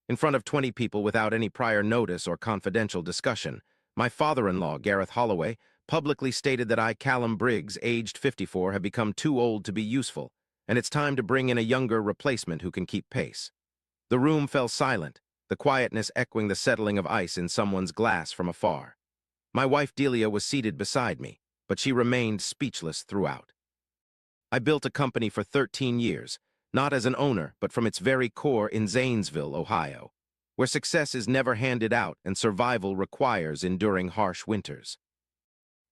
In front of 20 people without any prior notice or confidential discussion, my father-in-law, Gareth Holloway, publicly stated that I, Callum Briggs, aged 54, have become too old to be useful, and it's time to bring in a younger replacement who can keep pace. The room fell silent, the quietness echoing the settling of ice in someone's glass from afar. My wife Delia was seated beside me, but she remained speechless throughout. I built a company for 13 years, not as an owner, but from its very core in Zanesville, Ohio, where success is never handed out and survival requires enduring harsh winters.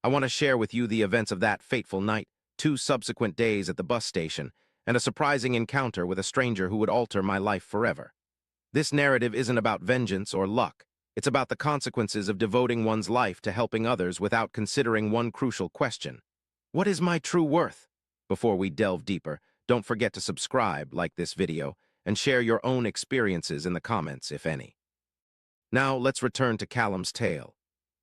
I want to share with you the events of that fateful night, 2 subsequent days at the bus station, and a surprising encounter with a stranger who would alter my life forever. This narrative isn't about vengeance or luck. It's about the consequences of devoting one's life to helping others without considering one crucial question. What is my true worth? Before we delve deeper, don't forget to subscribe, like this video, and share your own experiences in the comments, if any. Now, let's return to Callum's tale.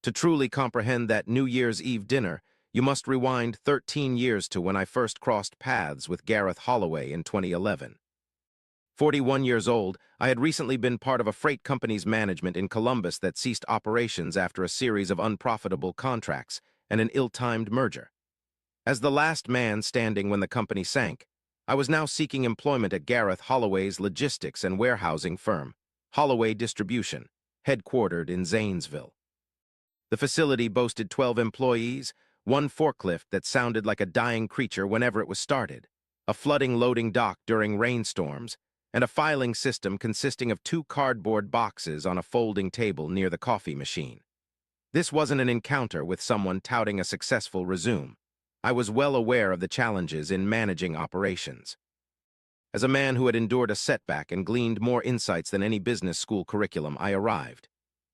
To truly comprehend that New Year's Eve dinner, you must rewind 13 years to when I first crossed paths with Gareth Holloway in 2011. 41 years old, I had recently been part of a freight company's management in Columbus that ceased operations after a series of unprofitable contracts and an ill-timed merger. As the last man standing when the company sank, I was now seeking employment at Gareth Holloway's logistics and warehousing firm, Holloway Distribution, headquartered in Zanesville. The facility boasted 12 employees, 1 forklift that sounded like a dying creature whenever it was started, a flooding loading dock during rainstorms, and a filing system consisting of 2 cardboard boxes on a folding table near the coffee machine. This wasn't an encounter with someone touting a successful resume. I was well aware of the challenges in managing operations. As a man who had endured a setback and gleaned more insights than any business school curriculum, I arrived.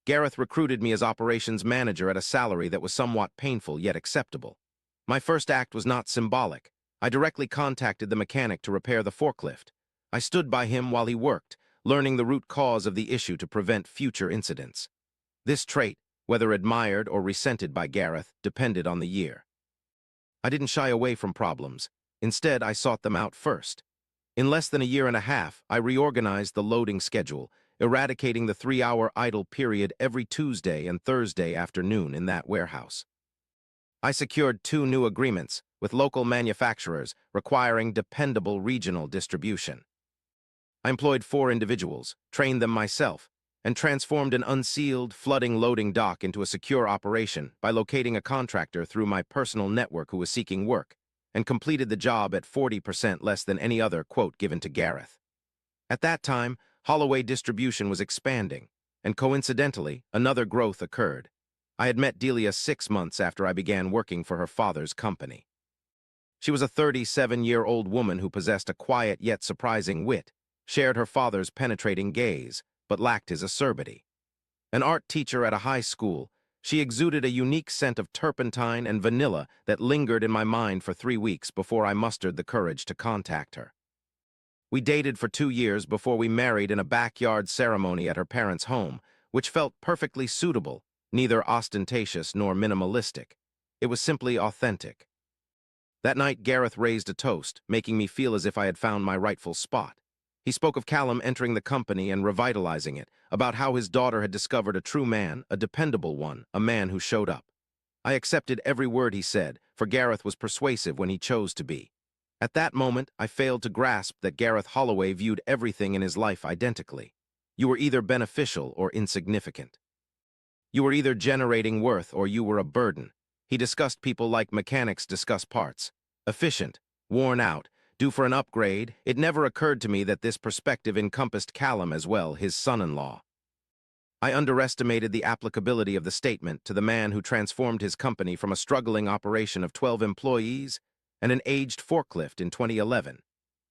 Gareth recruited me as operations manager at a salary that was somewhat painful yet acceptable. My first act was not symbolic. I directly contacted the mechanic to repair the forklift. I stood by him while he worked, learning the root cause of the issue to prevent future incidents. This trait, whether admired or resented by Gareth, depended on the year. I didn't shy away from problems. Instead, I sought them out first. In less than a year and a half, I reorganized the loading schedule, eradicating the 3-hour idle period every Tuesday and Thursday afternoon in that warehouse. I secured 2 new agreements with local manufacturers requiring dependable regional distribution. I employed 4 individuals, trained them myself, and transformed an unsealed, flooding loading dock into a secure operation by locating a contractor through my personal network who was seeking work, and completed the job at 40% less than any other quote given to Gareth. At that time, Holloway Distribution was expanding, and coincidentally, another growth occurred. I had met Delia 6 months after I began working for her father's company. She was a 37-year-old woman who possessed a quiet yet surprising wit, shared her father's penetrating gaze, but lacked his acerbity. An art teacher at a high school, she exuded a unique scent of turpentine and vanilla that lingered in my mind for 3 weeks before I mustered the courage to contact her. We dated for 2 years before we married in a backyard ceremony at her parents' home, which felt perfectly suitable, neither ostentatious nor minimalistic. It was simply authentic. That night, Gareth raised a toast, making me feel as if I had found my rightful spot. He spoke of Callum entering the company and revitalizing it, about how his daughter had discovered a true man, a dependable one, a man who showed up. I accepted every word he said, for Gareth was persuasive when he chose to be. At that moment, I failed to grasp that Gareth Holloway viewed everything in his life identically. You were either beneficial or insignificant. You were either generating worth or you were a burden. He discussed people like mechanics discuss parts. Efficient, worn out, due for an upgrade. It never occurred to me that this perspective encompassed Callum as well, his son-in-law. I underestimated the applicability of the statement to the man who transformed his company from a struggling operation of 12 employees and an aged forklift in 2011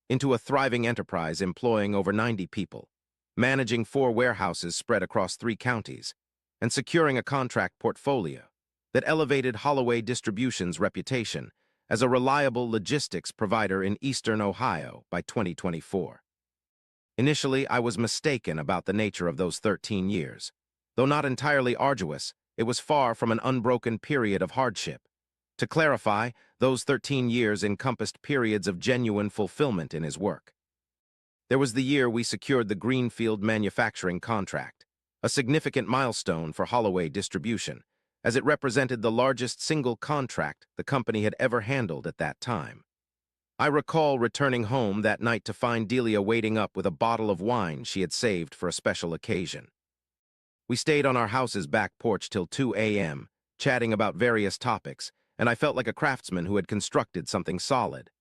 into a thriving enterprise employing over 90 people, managing 4 warehouses spread across 3 counties, and securing a contract portfolio that elevated Holloway Distribution's reputation as a reliable logistics provider in eastern Ohio by 2024. Initially, I was mistaken about the nature of those 13 years. Though not entirely arduous, it was far from an unbroken period of hardship. To clarify, those 13 years encompassed periods of genuine fulfillment in his work. There was the year we secured the Greenfield manufacturing contract, a significant milestone for Holloway Distribution, as it represented the largest single contract the company had ever handled at that time. I recall returning home that night to find Delia waiting up with a bottle of wine she had saved for a special occasion. We stayed on our house's back porch till 2 a.m., chatting about various topics, and I felt like a craftsman who had constructed something solid.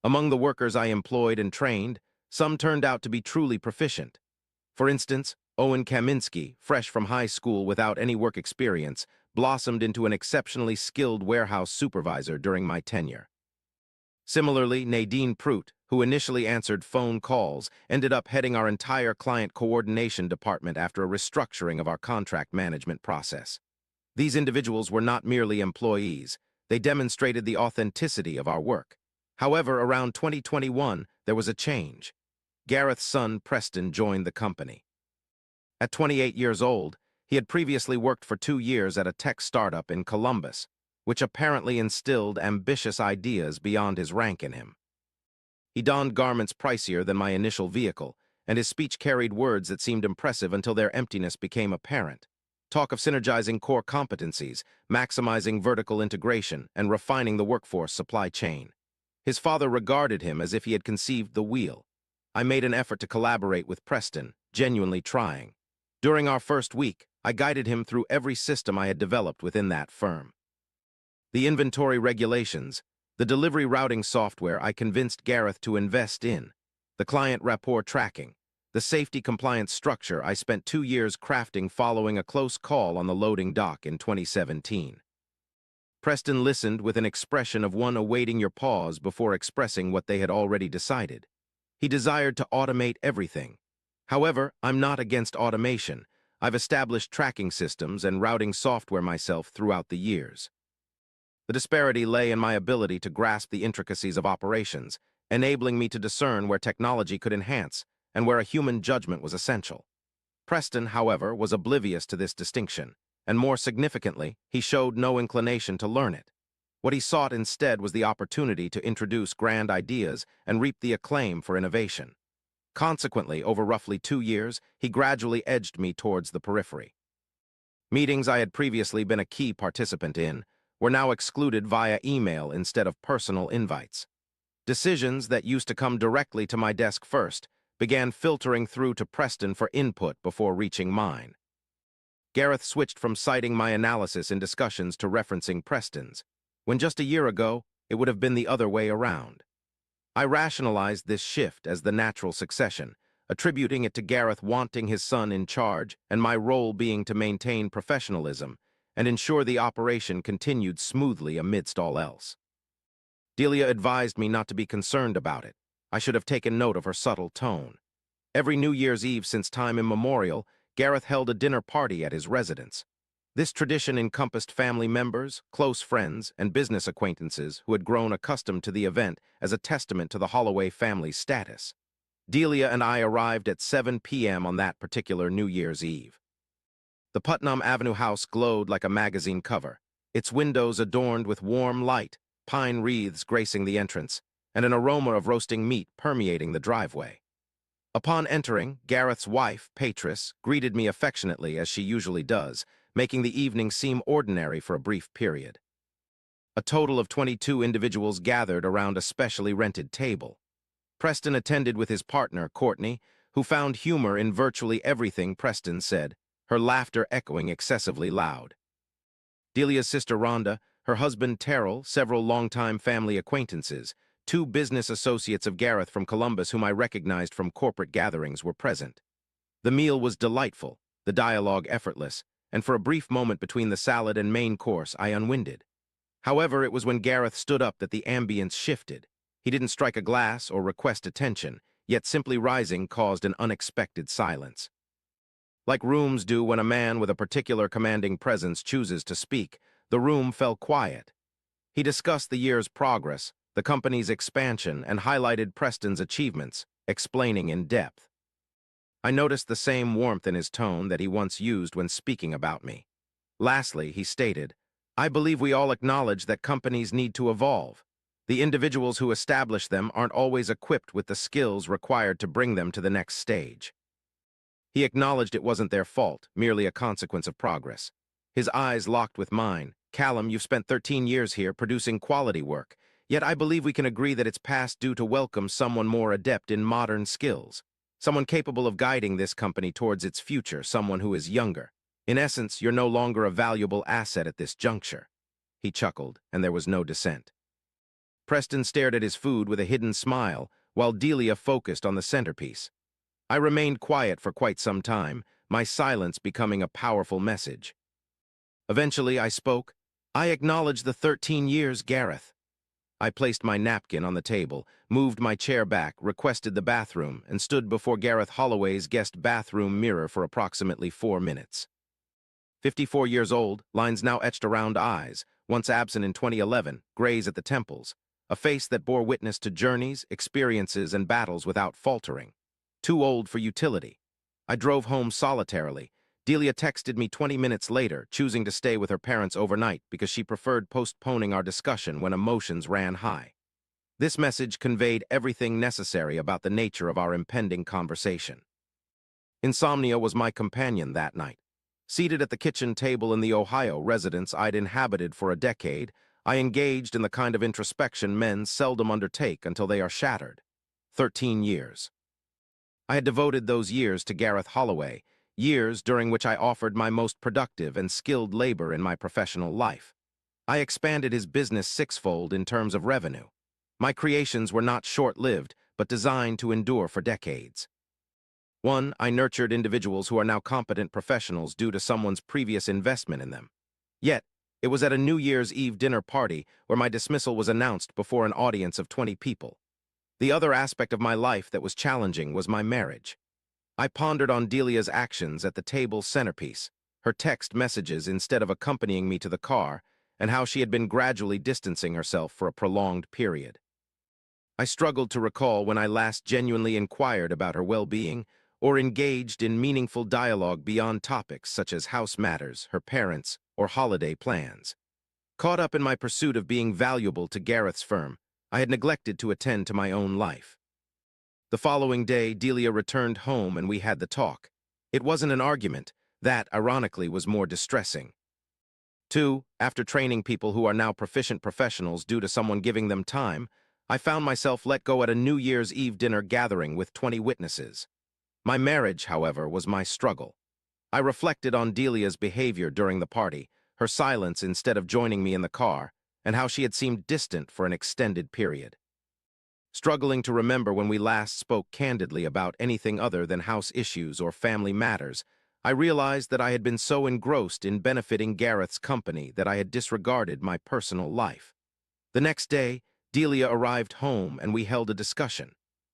Among the workers I employed and trained, some turned out to be truly proficient. For instance, Owen Kaminsky, fresh from high school without any work experience, blossomed into an exceptionally skilled warehouse supervisor during my tenure. Similarly, Nadine Prout, who initially answered phone calls, ended up heading our entire client coordination department after a restructuring of our contract management process. These individuals were not merely employees. They demonstrated the authenticity of our work. However, around 2021, there was a change. Gareth's son, Preston, joined the company. At 28 years old, he had previously worked for 2 years at a tech startup in Columbus, which apparently instilled ambitious ideas beyond his rank in him. He donned garments pricier than my initial vehicle, and his speech carried words that seemed impressive until their emptiness became apparent. Talk of synergizing core competencies, maximizing vertical integration, and refining the workforce supply chain. His father regarded him as if he had conceived the wheel. I made an effort to collaborate with Preston, genuinely trying. During our first week, I guided him through every system I had developed within that firm. The inventory regulations, the delivery routing software I convinced Gareth to invest in, the client rapport tracking, the safety compliance structure I spent 2 years crafting following a close call on the loading dock in 2017. Preston listened with an expression of one awaiting your pause before expressing what they had already decided. He desired to automate everything. However, I'm not against automation. I've established tracking systems and routing software myself throughout the years. The disparity lay in my ability to grasp the intricacies of operations, enabling me to discern where technology could enhance and where a human judgment was essential. Preston, however, was oblivious to this distinction, and more significantly, he showed no inclination to learn it. What he sought instead was the opportunity to introduce grand ideas and reap the acclaim for innovation. Consequently, over roughly 2 years, he gradually edged me towards the periphery. Meetings I had previously been a key participant in were now excluded via email instead of personal invites. Decisions that used to come directly to my desk first began filtering through to Preston for input before reaching mine. Gareth switched from citing my analysis in discussions to referencing Preston's, when just a year ago, it would have been the other way around. I rationalized this shift as the natural succession, attributing it to Gareth wanting his son in charge and my role being to maintain professionalism and ensure the operation continued smoothly amidst all else. Delia advised me not to be concerned about it. I should have taken note of her subtle tone. Every New Year's Eve since time immemorial, Gareth held a dinner party at his residence. This tradition encompassed family members, close friends, and business acquaintances who had grown accustomed to the event as a testament to the Holloway family's status. Delia and I arrived at 7 p.m. on that particular New Year's Eve. The Putnam Avenue house glowed like a magazine cover, its windows adorned with warm light, pine wreaths gracing the entrance, and an aroma of roasting meat permeating the driveway. Upon entering, Gareth's wife, Patris, greeted me affectionately as she usually does, making the evening seem ordinary for a brief period. A total of 22 individuals gathered around a specially rented table. Preston attended with his partner, Courtney, who found humor in virtually everything Preston said, her laughter echoing excessively loud. Delia's sister Rhonda, her husband Terrell, several longtime family acquaintances, 2 business associates of Gareth from Columbus whom I recognized from corporate gatherings were present. The meal was delightful, the dialogue effortless, and for a brief moment between the salad and main course I unwinded. However, it was when Gareth stood up that the ambience shifted. He didn't strike a glass or request attention, yet simply rising caused an unexpected silence. Like rooms do when a man with a particular commanding presence chooses to speak, the room fell quiet. He discussed the year's progress, the company's expansion, and highlighted Preston's achievements, explaining in depth. I noticed the same warmth in his tone that he once used when speaking about me. Lastly, he stated, "I believe we all acknowledge that companies need to evolve. The individuals who establish them aren't always equipped with the skills required to bring them to the next stage. He acknowledged it wasn't their fault, merely a consequence of progress. His eyes locked with mine. Callum, you've spent 13 years here producing quality work, yet I believe we can agree that it's past due to welcome someone more adept in modern skills, someone capable of guiding this company towards its future, someone who is younger. In essence, you're no longer a valuable asset at this juncture. He chuckled, and there was no dissent. Preston stared at his food with a hidden smile, while Delia focused on the centerpiece. I remained quiet for quite some time, my silence becoming a powerful message. Eventually, I spoke. I acknowledge the 13 years, Gareth. I placed my napkin on the table, moved my chair back, requested the bathroom, and stood before Gareth Holloway's guest bathroom mirror for approximately 4 minutes. 54 years old, lines now etched around eyes, once absent in 2011, grays at the temples, a face that bore witness to journeys, experiences, and battles without faltering. Too old for utility. I drove home solitarily. Delia texted me 20 minutes later, choosing to stay with her parents overnight because she preferred postponing our discussion when emotions ran high. This message conveyed everything necessary about the nature of our impending conversation. Insomnia was my companion that night. Seated at the kitchen table in the Ohio residence I'd inhabited for a decade, I engaged in the kind of introspection men seldom undertake until they are shattered. 13 years. I had devoted those years to Gareth Holloway, years during which I offered my most productive and skilled labor in my professional life. I expanded his business sixfold in terms of revenue. My creations were not short-lived, but designed to endure for decades. 1, I nurtured individuals who are now competent professionals due to someone's previous investment in them. Yet, it was at a New Year's Eve dinner party where my dismissal was announced before an audience of 20 people. The other aspect of my life that was challenging was my marriage. I pondered on Delia's actions at the table's centerpiece, her text messages instead of accompanying me to the car, and how she had been gradually distancing herself for a prolonged period. I struggled to recall when I last genuinely inquired about her well-being or engaged in meaningful dialogue beyond topics such as house matters, her parents, or holiday plans. Caught up in my pursuit of being valuable to Gareth's firm, I had neglected to attend to my own life. The following day, Delia returned home and we had the talk. It wasn't an argument. That, ironically, was more distressing. 2, after training people who are now proficient professionals due to someone giving them time, I found myself let go at a New Year's Eve dinner gathering with 20 witnesses. My marriage, however, was my struggle. I reflected on Delia's behavior during the party, her silence instead of joining me in the car, and how she had seemed distant for an extended period. Struggling to remember when we last spoke candidly about anything other than house issues or family matters, I realized that I had been so engrossed in benefiting Gareth's company that I had disregarded my personal life. The next day, Delia arrived home and we held a discussion.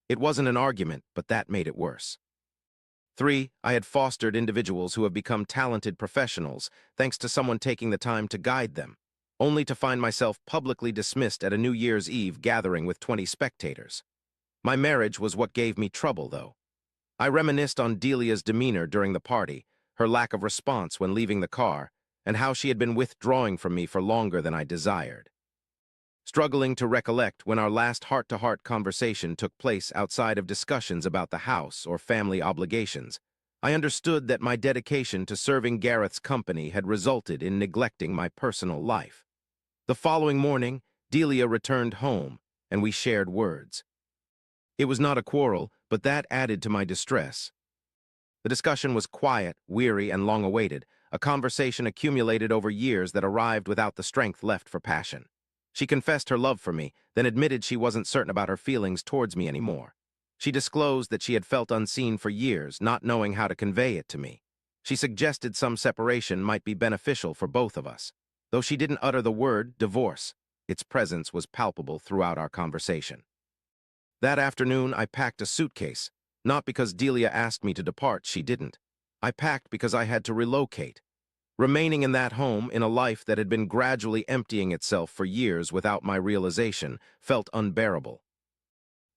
It wasn't an argument, but that made it worse. 3, I had fostered individuals who have become talented professionals thanks to someone taking the time to guide them, only to find myself publicly dismissed at a New Year's Eve gathering with 20 spectators. My marriage was what gave me trouble, though. I reminisced on Delia's demeanor during the party, her lack of response when leaving the car, and how she had been withdrawing from me for longer than I desired. Struggling to recollect when our last heart-to-heart conversation took place outside of discussions about the house or family obligations, I understood that my dedication to serving Gareth's company had resulted in neglecting my personal life. The following morning, Delia returned home, and we shared words. It was not a quarrel, but that added to my distress. The discussion was quiet, weary, and long-awaited, a conversation accumulated over years that arrived without the strength left for passion. She confessed her love for me, then admitted she wasn't certain about her feelings towards me anymore. She disclosed that she had felt unseen for years, not knowing how to convey it to me. She suggested some separation might be beneficial for both of us. Though she didn't utter the word divorce, its presence was palpable throughout our conversation. That afternoon, I packed a suitcase. Not because Delia asked me to depart, she didn't. I packed because I had to relocate. Remaining in that home, in a life that had been gradually emptying itself for years without my realization, felt unbearable.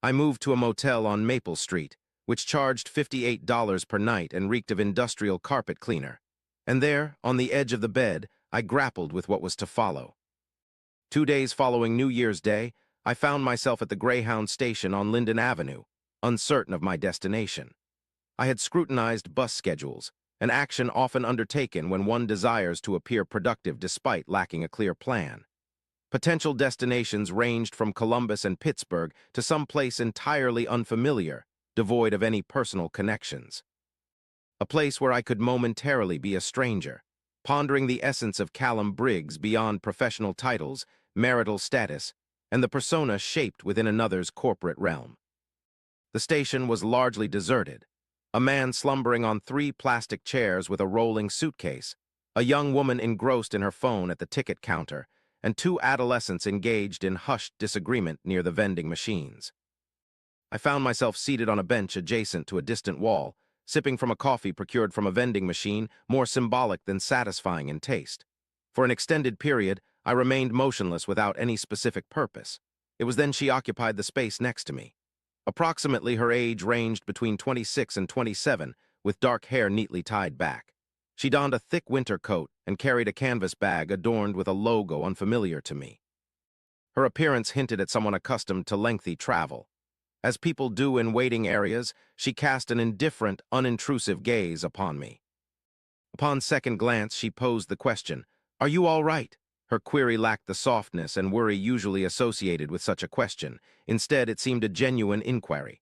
I moved to a motel on Maple Street, which charged $58 per night and reeked of industrial carpet cleaner. And there, on the edge of the bed, I grappled with what was to follow. 2 days following New Year's Day, I found myself at the Greyhound station on Linden Avenue, uncertain of my destination. I had scrutinized bus schedules, an action often undertaken when one desires to appear productive despite lacking a clear plan. Potential destinations ranged from Columbus and Pittsburgh to some place entirely unfamiliar, devoid of any personal connections. A place where I could momentarily be a stranger, pondering the essence of Callum Briggs beyond professional titles, marital status, and the persona shaped within another's corporate realm. The station was largely deserted. A man slumbering on 3 plastic chairs with a rolling suitcase, a young woman engrossed in her phone at the ticket counter, and 2 adolescents engaged in hushed disagreement near the vending machines. I found myself seated on a bench adjacent to a distant wall, sipping from a coffee procured from a vending machine more symbolic than satisfying in taste. For an extended period, I remained motionless without any specific purpose. It was then she occupied the space next to me. Approximately her age ranged between 26 and 27, with dark hair neatly tied back. She donned a thick winter coat and carried a canvas bag adorned with a logo unfamiliar to me. Her appearance hinted at someone accustomed to lengthy travel. As people do in waiting areas, she cast an indifferent, unintrusive gaze upon me. Upon second glance, she posed the question, "Are you all right?" Her query lacked the softness and worry usually associated with such a question. Instead, it seemed a genuine inquiry.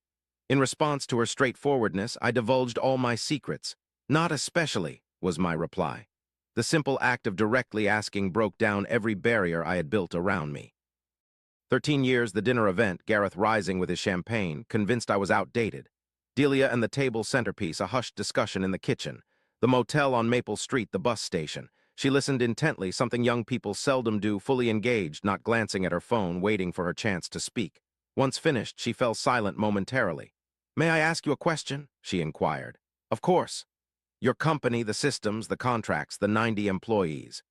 In response to her straightforwardness, I divulged all my secrets. "Not especially," was my reply. The simple act of directly asking broke down every barrier I had built around me. 13 years the dinner event, Gareth rising with his champagne, convinced I was outdated. Delia and the table centerpiece, a hushed discussion in the kitchen. The motel on Maple Street, the bus station. She listened intently, something young people seldom do, fully engaged, not glancing at her phone, waiting for her chance to speak. Once finished, she fell silent momentarily. "May I ask you a question?" she inquired. "Of course." "Your company, the systems, the contracts, the 90 employees.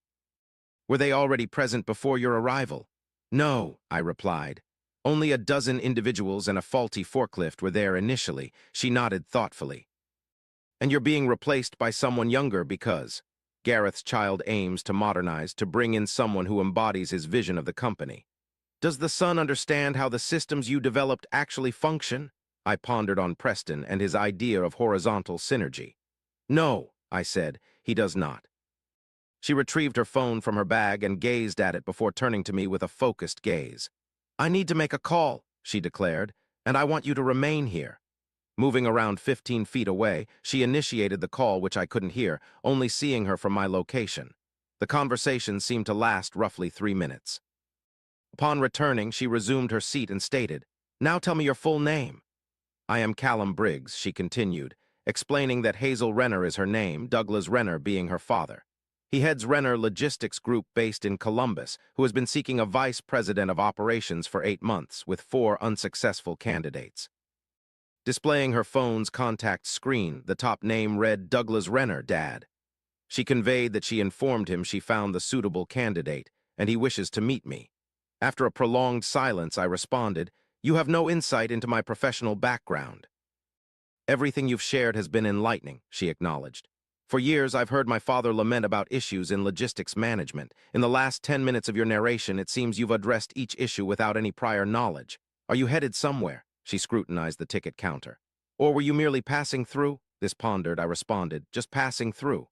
Were they already present before your arrival?" "No," I replied. "Only a dozen individuals and a faulty forklift were there initially." She nodded thoughtfully. "And you're being replaced by someone younger because Gareth's child aims to modernize, to bring in someone who embodies his vision of the company. Does the son understand how the systems you developed actually function?" I pondered on Preston and his idea of horizontal synergy. "No," I said, "he does not." She retrieved her phone from her bag and gazed at it before turning to me with a focused gaze. "I need to make a call," she declared, "and I want you to remain here." Moving around 15 feet away, she initiated the call, which I couldn't hear, only seeing her from my location. The conversation seemed to last roughly 3 minutes. Upon returning, she resumed her seat and stated, "Now tell me your full name." "I am Callum Briggs," she continued, explaining that Hazel Renner is her name, Douglas Renner being her father. He heads Renner Logistics Group based in Columbus, who has been seeking a vice president of operations for 8 months, with 4 unsuccessful candidates. Displaying her phone's contact screen, the top name read Douglas Renner, Dad. She conveyed that she informed him she found the suitable candidate, and he wishes to meet me. After a prolonged silence, I responded, "You have no insight into my professional background." "Everything you've shared has been enlightening," she acknowledged. "For years, I've heard my father lament about issues in logistics management. In the last 10 minutes of your narration, it seems you've addressed each issue without any prior knowledge. Are you headed somewhere?" She scrutinized the ticket counter. "Or were you merely passing through?" This pondered, I responded, "Just passing through."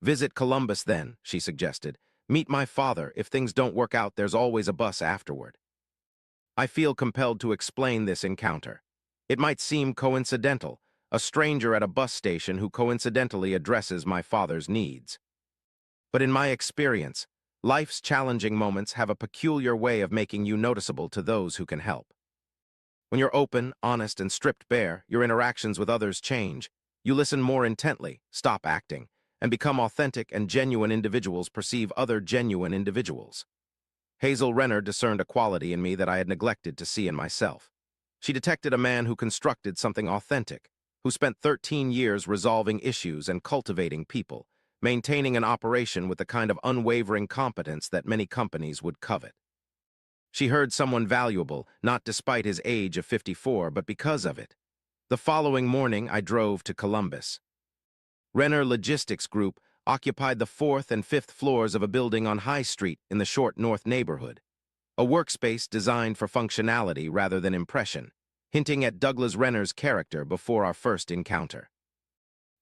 "Visit Columbus then," she suggested. "Meet my father. If things don't work out, there's always a bus afterward." I feel compelled to explain this encounter. It might seem coincidental, a stranger at a bus station who coincidentally addresses my father's needs. But in my experience, life's challenging moments have a peculiar way of making you noticeable to those who can help. When you're open, honest, and stripped bare, your interactions with others change. You listen more intently, stop acting, and become authentic and genuine individuals perceive other genuine individuals. Hazel Renner discerned a quality in me that I had neglected to see in myself. She detected a man who constructed something authentic, who spent 13 years resolving issues and cultivating people, maintaining an operation with the kind of unwavering competence that many companies would covet. She heard someone valuable, not despite his age of 54, but because of it. The following morning, I drove to Columbus. Renner Logistics Group occupied the 4th and 5th floors of a building on High Street in the Short North neighborhood. a workspace designed for functionality rather than impression, hinting at Douglas Renner's character before our first encounter.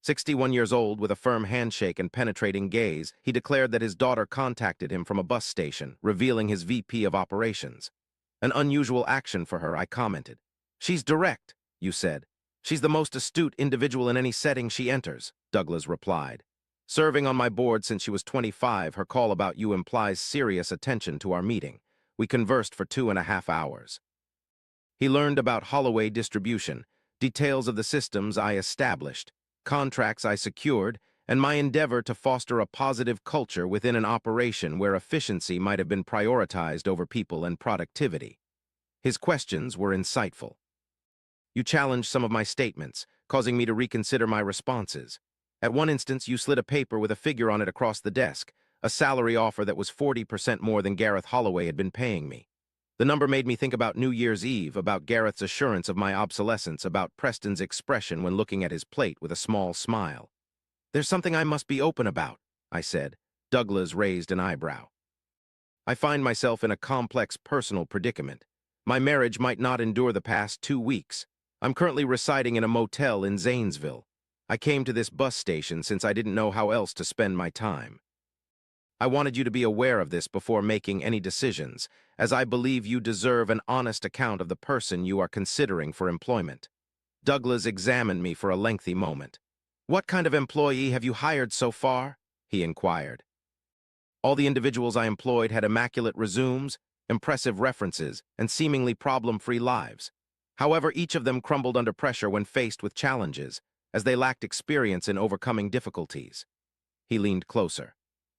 61 years old, with a firm handshake and penetrating gaze, he declared that his daughter contacted him from a bus station, revealing his VP of operations. An unusual action for her, I commented. She's direct, you said. She's the most astute individual in any setting she enters, Douglas replied. Serving on my board since she was 25, her call about you implies serious attention to our meeting. We conversed for 2.5 hours. He learned about Holloway distribution, details of the systems I established, contracts I secured, and my endeavor to foster a positive culture within an operation where efficiency might have been prioritized over people and productivity. His questions were insightful. You challenged some of my statements, causing me to reconsider my responses. At one instance, you slid a paper with a figure on it across the desk, a salary offer that was 40% more than Gareth Holloway had been paying me. The number made me think about New Year's Eve, about Gareth's assurance of my obsolescence, about Preston's expression when looking at his plate with a small smile. There's something I must be open about, I said. Douglas raised an eyebrow. I find myself in a complex personal predicament. My marriage might not endure the past 2 weeks. I'm currently residing in a motel in Zanesville. I came to this bus station since I didn't know how else to spend my time. I wanted you to be aware of this before making any decisions, as I believe you deserve an honest account of the person you are considering for employment. Douglas examined me for a lengthy moment. What kind of employee have you hired so far? He inquired. All the individuals I employed had immaculate resumes, impressive references, and seemingly problem-free lives. However, each of them crumbled under pressure when faced with challenges, as they lacked experience in overcoming difficulties. He leaned closer.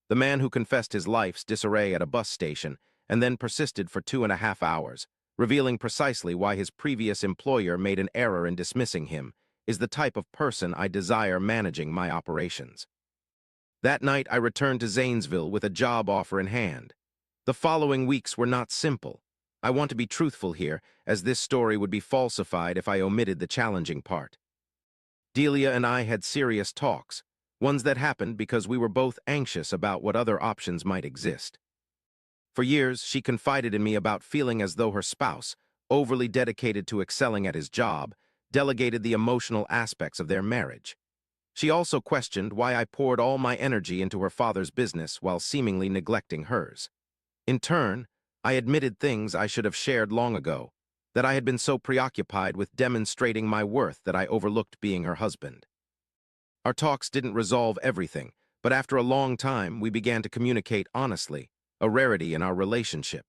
The man who confessed his life's disarray at a bus station and then persisted for 2.5 hours, revealing precisely why his previous employer made an error in dismissing him, is the type of person I desire managing my operations. That night, I returned to Zanesville with a job offer in hand. The following weeks were not simple. I want to be truthful here, as this story would be falsified if I omitted the challenging part. Delia and I had serious talks, ones that happened because we were both anxious about what other options might exist. For years, she confided in me about feeling as though her spouse, overly dedicated to excelling at his job, delegated the emotional aspects of their marriage. She also questioned why I poured all my energy into her father's business while seemingly neglecting hers. In turn, I admitted things I should have shared long ago, that I had been so preoccupied with demonstrating my worth that I overlooked being her husband. Our talks didn't resolve everything, but after a long time, we began to communicate honestly, a rarity in our relationship.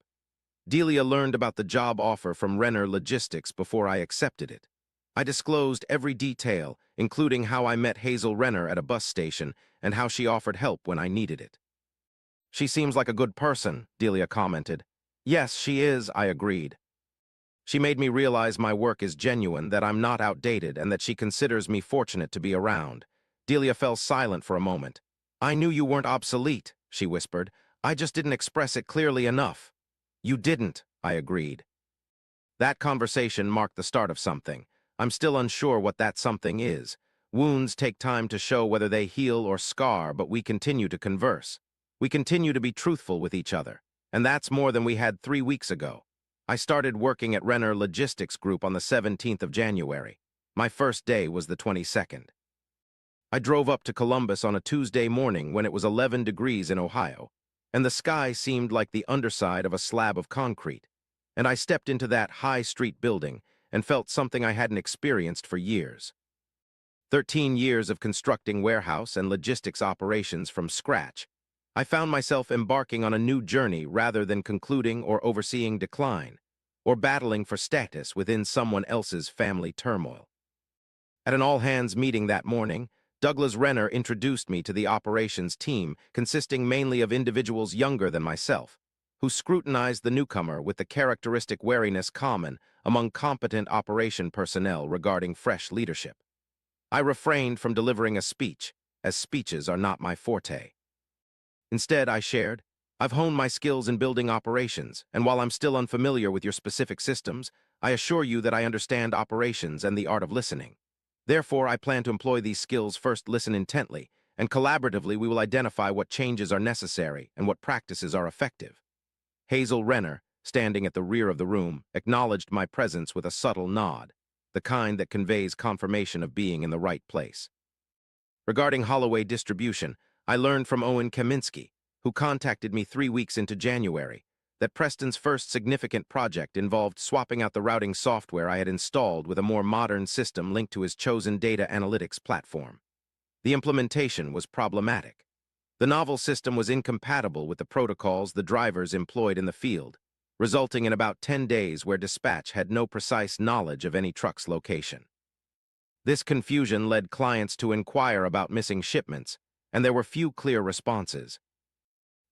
Delia learned about the job offer from Renner Logistics before I accepted it. I disclosed every detail, including how I met Hazel Renner at a bus station and how she offered help when I needed it. She seems like a good person, Delia commented. Yes, she is, I agreed. She made me realize my work is genuine, that I'm not outdated, and that she considers me fortunate to be around. Delia fell silent for a moment. I knew you weren't obsolete, she whispered. I just didn't express it clearly enough. You didn't, I agreed. That conversation marked the start of something. I'm still unsure what that something is. Wounds take time to show whether they heal or scar, but we continue to converse. We continue to be truthful with each other, and that's more than we had 3 weeks ago. I started working at Renner Logistics Group on the 17th of January. My first day was the 22nd. I drove up to Columbus on a Tuesday morning when it was 11 degrees in Ohio, and the sky seemed like the underside of a slab of concrete, and I stepped into that high street building and felt something I hadn't experienced for years. 13 years of constructing warehouse and logistics operations from scratch, I found myself embarking on a new journey rather than concluding or overseeing decline, or battling for status within someone else's family turmoil. At an all-hands meeting that morning, Douglas Renner introduced me to the operations team, consisting mainly of individuals younger than myself, who scrutinized the newcomer with the characteristic wariness common among competent operation personnel regarding fresh leadership. I refrained from delivering a speech, as speeches are not my forte. Instead, I shared, I've honed my skills in building operations, and while I'm still unfamiliar with your specific systems, I assure you that I understand operations and the art of listening. Therefore, I plan to employ these skills. First, listen intently, and collaboratively we will identify what changes are necessary and what practices are effective. Hazel Renner, standing at the rear of the room, acknowledged my presence with a subtle nod, the kind that conveys confirmation of being in the right place. Regarding Holloway distribution, I learned from Owen Kaminsky, who contacted me 3 weeks into January, that Preston's first significant project involved swapping out the routing software I had installed with a more modern system linked to his chosen data analytics platform. The implementation was problematic. The novel system was incompatible with the protocols the drivers employed in the field, resulting in about 10 days where dispatch had no precise knowledge of any truck's location. This confusion led clients to inquire about missing shipments, and there were few clear responses.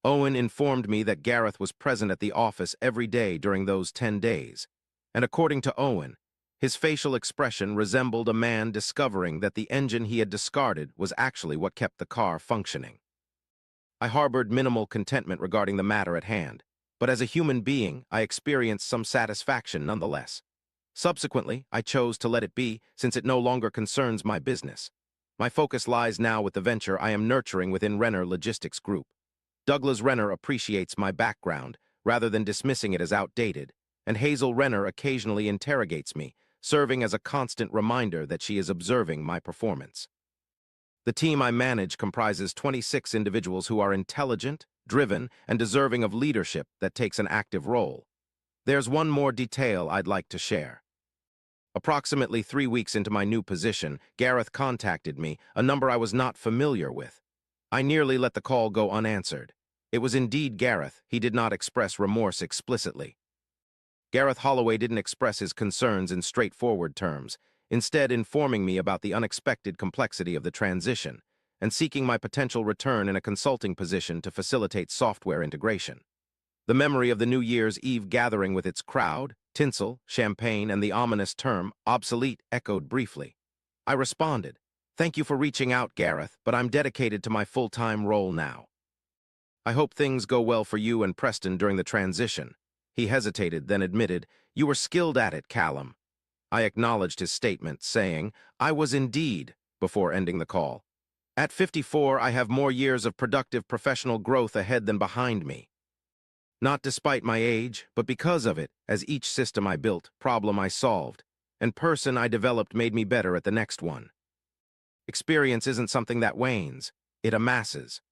Owen informed me that Gareth was present at the office every day during those 10 days, and according to Owen, his facial expression resembled a man discovering that the engine he had discarded was actually what kept the car functioning. I harbored minimal contentment regarding the matter at hand, but as a human being, I experienced some satisfaction nonetheless. Subsequently, I chose to let it be, since it no longer concerns my business. My focus lies now with the venture I am nurturing within Renner Logistics Group. Douglas Renner appreciates my background, rather than dismissing it as outdated, and Hazel Renner occasionally interrogates me, serving as a constant reminder that she is observing my performance. The team I manage comprises 26 individuals who are intelligent, driven, and deserving of leadership that takes an active role. There's one more detail I'd like to share. Approximately 3 weeks into my new position, Gareth contacted me, a number I was not familiar with. I nearly let the call go unanswered. It was indeed Gareth. He did not express remorse explicitly. Gareth Holloway didn't express his concerns in straightforward terms, instead informing me about the unexpected complexity of the transition and seeking my potential return in a consulting position to facilitate software integration. The memory of the New Year's Eve gathering with its crowd, tinsel, champagne, and the ominous term, obsolete, echoed briefly. I responded, "Thank you for reaching out, Gareth, but I'm dedicated to my full-time role now. I hope things go well for you and Preston during the transition." He hesitated, then admitted, "You were skilled at it, Callum." I acknowledged his statement, saying, "I was indeed," before ending the call. At 54, I have more years of productive professional growth ahead than behind me. Not despite my age, but because of it, as each system I built, problem I solved, and person I developed made me better at the next one. Experience isn't something that wanes, it amasses.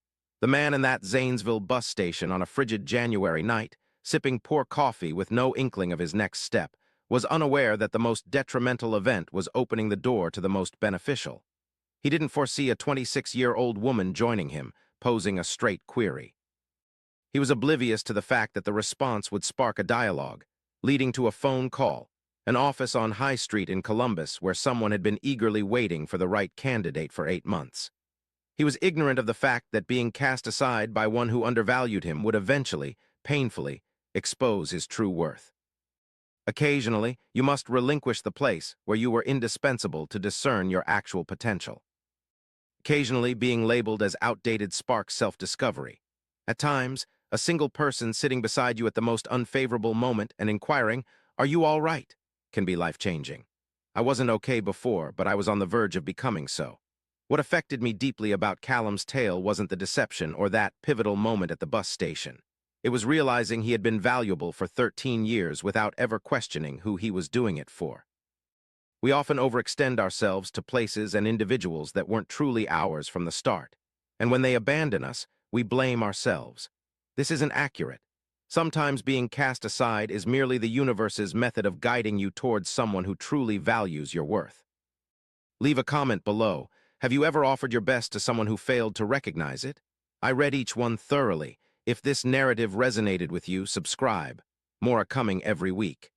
The man in that Zanesville bus station on a frigid January night, sipping poor coffee with no inkling of his next step, was unaware that the most detrimental event was opening the door to the most beneficial. He didn't foresee a 26-year-old woman joining him, posing a straight query. He was oblivious to the fact that the response would spark a dialogue, leading to a phone call, an office on High Street in Columbus where someone had been eagerly waiting for the right candidate for 8 months. He was ignorant of the fact that being cast aside by one who undervalued him would eventually, painfully, expose his true worth. Occasionally, you must relinquish the place where you were indispensable to discern your actual potential. Occasionally, being labeled as outdated sparks self-discovery. At times, a single person sitting beside you at the most unfavorable moment and inquiring, "Are you all right?" can be life-changing. I wasn't okay before, but I was on the verge of becoming so. What affected me deeply about Callum's tale wasn't the deception or that pivotal moment at the bus station. It was realizing he had been valuable for 13 years without ever questioning who he was doing it for. We often overextend ourselves to places and individuals that weren't truly ours from the start, and when they abandon us, we blame ourselves. This isn't accurate. Sometimes being cast aside is merely the universe's method of guiding you towards someone who truly values your worth. Leave a comment below. Have you ever offered your best to someone who failed to recognize it? I read each one thoroughly. If this narrative resonated with you, subscribe. More are coming every week.